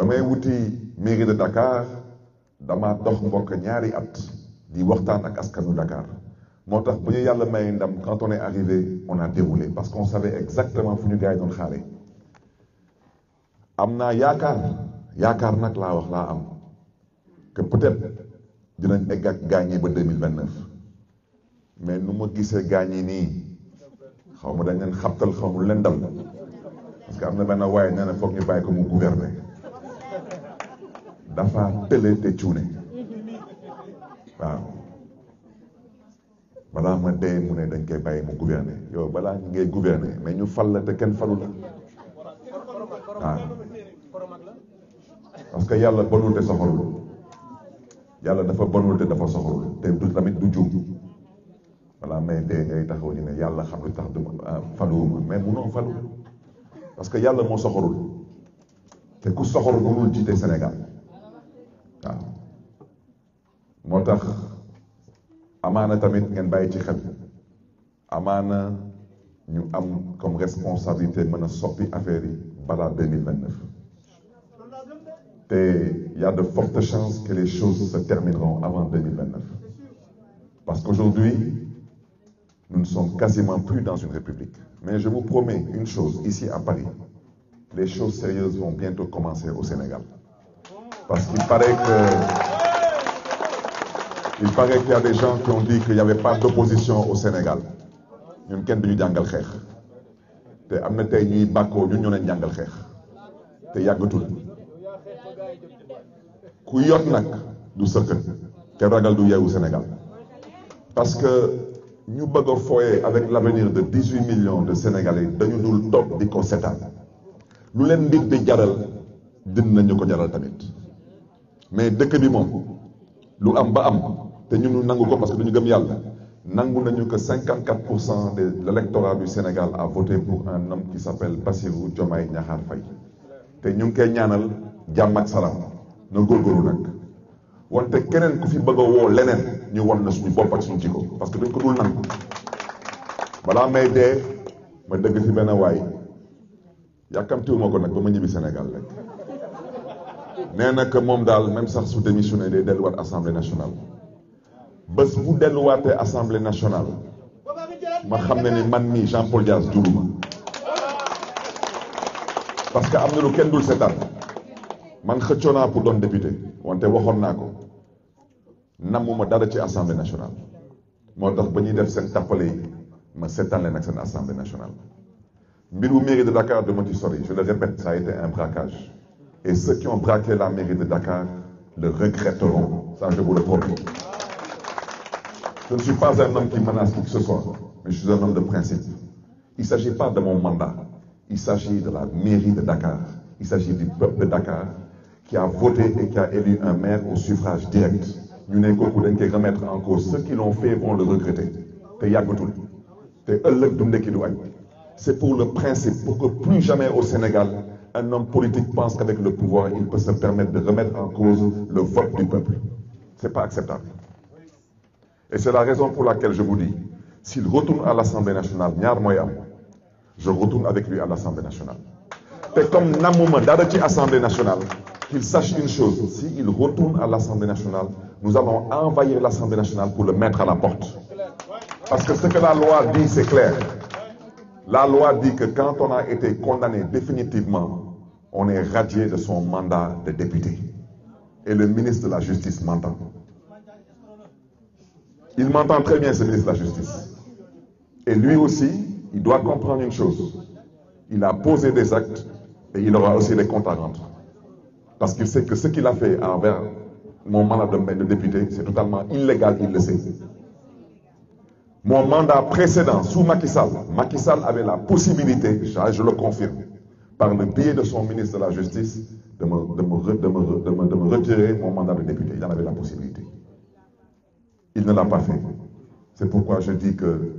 damay wuti mairie de Dakar dama dox mbokk ñaari at di waxtaan ak askanu Dakar moo tax bu ñu yàlla may ndam quand on est arrivé on a déroulé parce qu'on savait exactement fu ñu gars yi doon xaare am naa yaakaar nag laa wax laa am que peut-être dinañ egg ak gaañ yi ba 2029 mais nu ma gisee gaañ yi nii xaw ma dañ leen xabtal xaw ma lu leen dal parce que am na benn waaye nee na foog ñu bàyyi ko mu gouverner dafa tële te cuune waaw balaa ma dee mu ne dañ koy bàyyi mu gouverner yow balaa ngay gouverner mais ñu fal la te kenn falu la waaw parce que yàlla bonul te soxorul yàlla dafa bonul te dafa soxorul te du tamit du juum balaa may dee ngay taxaw ñu ne yàlla xam lu tax du faluwuma mais munoo falu parce que yàlla moo soxorul te ku soxorul mënul jiite Sénégal waaw moo tax amaana tamit ngeen bàyyi ci xel amaana ñu am comme responsabilité mën a soppi affaire yi balaa 2029 te il y a de fortes chances que les choses se termineront avant 2029 parce qu'aujourd'hui nous ne sommes quasiment plus dans une république mais je vous promets une chose ici à Paris les choses sérieuses vont bientôt commencer au Sénégal parce qu'il paraît qu'il y a des gens qui ont dit qu'il n'y avait pas d'opposition au Sénégal ñun kenn duñu jàngal xeex te am na tey ñuy bàkkoo ñun ñoo leen jàngal xeex te yàggatul ku yot nag du sëkkat te ragal du yeewu Sénégal parce que ñu bëgg a fooye avec l'avenir de 18 millions de Sénégalais dañu dul toog di ko seetaan lu leen mbir di jaral dinañu ko jaral tamit mais dëkk bi moom lu am ba am te ñun nangu ko parce que duñu gëm yàlla nangu nañu que 54% de l'électorat du Sénégal a voté pour un homme qui s'appelle Bassirou Diomaye Diakhar Faye te ñu ngi koy ñaanal jàmm ak salaam na góorgóorlu nag wante keneen ku fi bëgg a woo leneen ñu wan na suñu bopp ak suñu jikko parce que duñ ko dul nangu balaa may dee ma dëgg fi benn waay yàkkamtiwuma ko nag ba ma ñibbi Sénégal rek nee na que moom daal même sax su démissionné day delluwaat assemblée nationale bés bu delluwaatee assemblée nationale ma xam ne ni man mii Jean-Paul Dias juruma parce que am na lu kenn dul seetaan man xëccoo naa pour doon député wante waxoon naa ko namuma dara ci assemblée nationale moo tax ba ñuy def seen tappale yi ma seetaan leen ak seen assemblée nationale mbiru mairie de Dakar de Moti Sori je le répète ça a été un braquage et ceux qui ont braqué la mairie de Dakar le regretteront ça je vous le promets. Je ne suis pas un homme qui menace qui que ce soit, mais je suis un homme de principe. Il ne s'agit pas de mon mandat, il s'agit de la mairie de Dakar, il s'agit du peuple de Dakar qui a voté et qui a élu un maire au suffrage direct. Ñu ne kooku dañ koy remettre en cause. Ceux qui l'ont fait vont le regretter. te yàggatul te ëllëg du ndekki du añ. C'est pour le principe, pour que plus jamais au Sénégal, un homme politique pense qu'avec le pouvoir, il peut se permettre de remettre en cause le vote du peuple. C'est pas acceptable. Et c'est la raison pour laquelle je vous dis, s'il retourne à l'Assemblée nationale, ñaar mooy am, je retourne avec lui à l'Assemblée nationale. Et comme namuma dara ci Assemblée nationale, qu'il sache une chose, s'il retourne à l'Assemblée nationale, nous allons envahir l'Assemblée nationale pour le mettre à la porte. Parce que ce que la loi dit, c'est clair. La loi dit que quand on a été condamné définitivement, on est radié de son mandat de député. Et le ministre de la Justice m'entend. Il m'entend très bien, ce ministre de la Justice. Et lui aussi, il doit comprendre une chose. Il a posé des actes et il aura aussi des comptes à rendre. Parce qu'il sait que ce qu'il a fait envers mon mandat de député, c'est totalement illégal, il le sait. Mon mandat précédent, sous Macky Sall avait la possibilité, je le confirme, par le biais de son ministre de la Justice, de me retirer mon mandat de député. Il en avait la possibilité. Il ne l'a pas fait. C'est pourquoi je dis que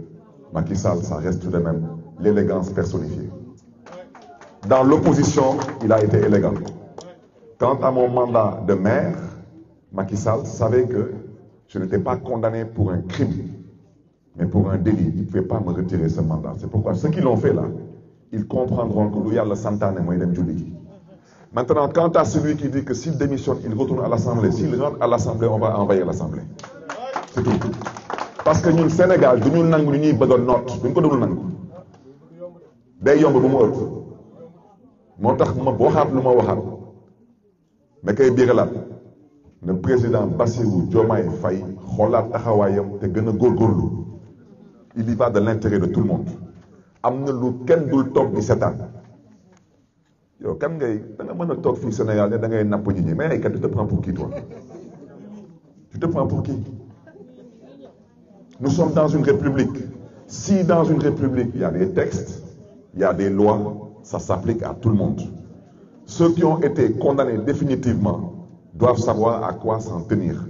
Macky Sall, ça reste tout de même l'élégance personnifiée. Dans l'opposition, il a été élégant. Quant à mon mandat de maire, Macky Sall savait que je n'étais pas condamné pour un crime, mais pour un délit. Il ne pouvait pas me retirer ce mandat. C'est pourquoi ceux qui l'ont fait là, ils comprendront que lu Yàlla santaane mooy dem julli ji. Maintenant, quant à celui qui dit que s'il démissionne, il retourne à l'Assemblée. S'il rentre à l'Assemblée, on va envahir l'Assemblée. C'est tout. Parce que ñun Sénégal du ñu nangu ñuy bëgg a noot duñ ko dul nangu day yomb bu mu ëpp moo tax ma waxaat lu ma waxaat mais kay biiralaat le président Bassirou Diomaye Faye xoolaat taxawaayam te gën a góorgóorlu il y va de l'intérêt de tout le monde am na lu kenn dul toog di seetaan yow kan ngay da nga mën a toog fii Sénégal ne da ngay napp nit ñi mais ay kat tu te prends pour qui toi tu te prends pour qui? Nous sommes dans une république. Si dans une république, il y a des textes, il y a des lois, ça s'applique à tout le monde. Ceux qui ont été condamnés définitivement doivent savoir à quoi s'en tenir.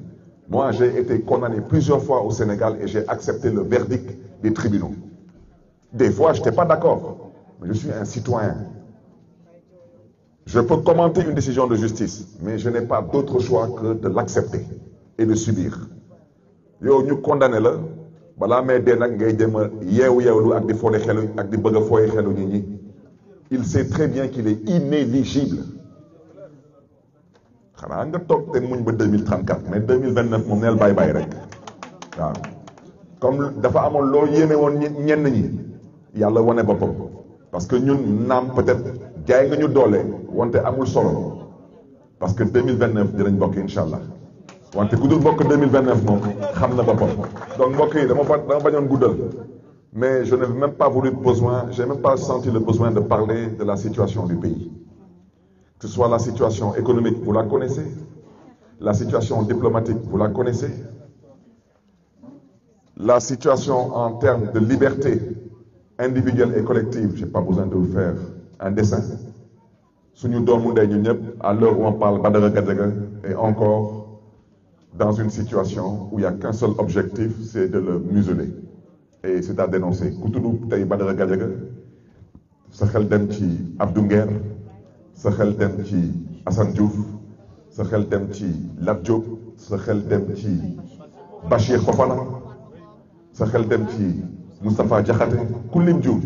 Moi, j'ai été condamné plusieurs fois au Sénégal et j'ai accepté le verdict des tribunaux. Des fois, je n'étais pas d'accord, mais je suis un citoyen. Je peux commenter une décision de justice, mais je n'ai pas d'autre choix que de l'accepter et de subir. Yo, ñu condamné la balaa may dee nag ngay dem a yeewlu ak di fooy xelu ak di bëgg a fooy xelu nit ñi il sait très bien qu'il est inéligible xanaa nga toog te muñ ba 2034 mais 2029 moom neel bàyyi rek waaw comme dafa amoon loo yéene woon ñenn ñi yàlla wane boppam parce que ñun naam peut-être jaay nga ñu doole wante amul solo parce que 2029 dinañ bokk incha allah. wante ku dul bokk 2029 moom xam na boppam donc mbokk yi dama bañoon guddal mais je n'ai même pas j'ai même pas senti le besoin de parler de la situation du pays que ce soit la situation économique vous la connaissez la situation diplomatique vous la connaissez la situation en termes de liberté individuelle et collective j'ai pas besoin de vous faire un dessin suñu doomu ndey ñu ñëpp à l'heure où on parle Badara Gadiaga et encore dans une situation où il n'y a qu'un seul objectif, c'est de le museler. Et c'est à dénoncer. Ku tudd tey Badara Gadiaga sa xel dem ci Abdou Nguer sa xel dem ci Assane Diouf sa xel dem ci Lat Diop sa xel dem ci Bachir Fofana sa xel dem ci Moustapha Diakhaté ku lim Diouf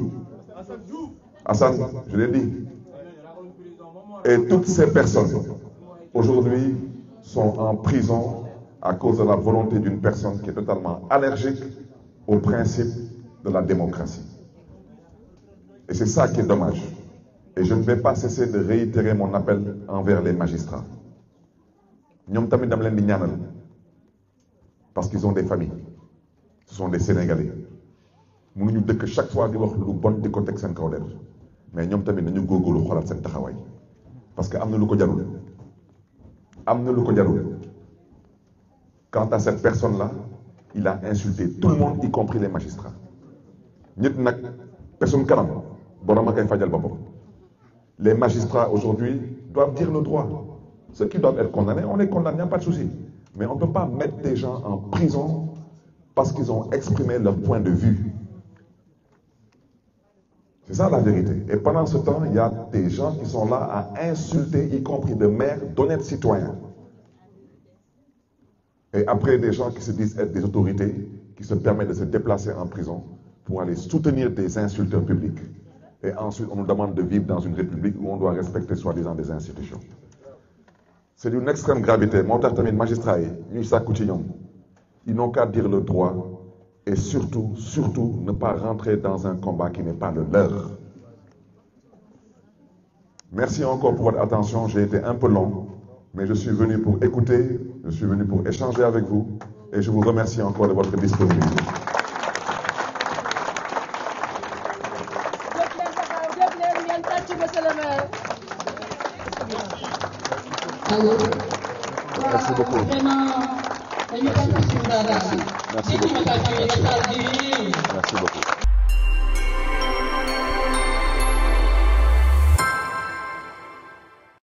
Assane, je l'ai dit. Et toutes ces personnes aujourd'hui sont en prison à cause de la volonté d'une personne qui est totalement allergique au principe de la démocratie. Et c'est ça qui est dommage. Et je ne vais pas cesser de réitérer mon appel envers les magistrats. ñoom tamit dama leen di ñaanal parce qu'ils ont des familles. Ce sont des Sénégalais. mënuñu dëkk chaque fois di wax lu bon di ko teg seen kaw der mais ñoom tamit nañu góorgóorlu xoolaat seen taxawaay parce que am na lu ko jarul. am na lu ko jarul. Quant à cette personne-là, il a insulté tout le monde, y compris les magistrats. Ñit nag personne kanam borom a koy fajal boppam. Les magistrats aujourd'hui doivent dire le droit. Ceux qui doivent être condamnés, on les condamne, il n'y a pas de souci. Mais on ne peut pas mettre des gens en prison parce qu'ils ont exprimé leur point de vue. C'est ça la vérité. Et pendant ce temps, il y a des gens qui sont là à insulter, y compris de maires, d'honnêtes citoyens. Et après, des gens qui se disent être des autorités, qui se permettent de se déplacer en prison pour aller soutenir des insulteurs publics. Et ensuite, on nous demande de vivre dans une république où on doit respecter soi-disant des institutions. C'est d'une extrême gravité. Moo tax tamit magistrats yi ñuy sàkku ci ñoom ils n'ont qu'à dire le droit et surtout ne pas rentrer dans un combat qui n'est pas le leur. Merci encore pour votre attention. J'ai été un peu long. Mais je suis venu pour écouter, je suis venu pour échanger avec vous et je vous remercie encore de votre disponibilité. Merci beaucoup. Merci beaucoup. Merci beaucoup.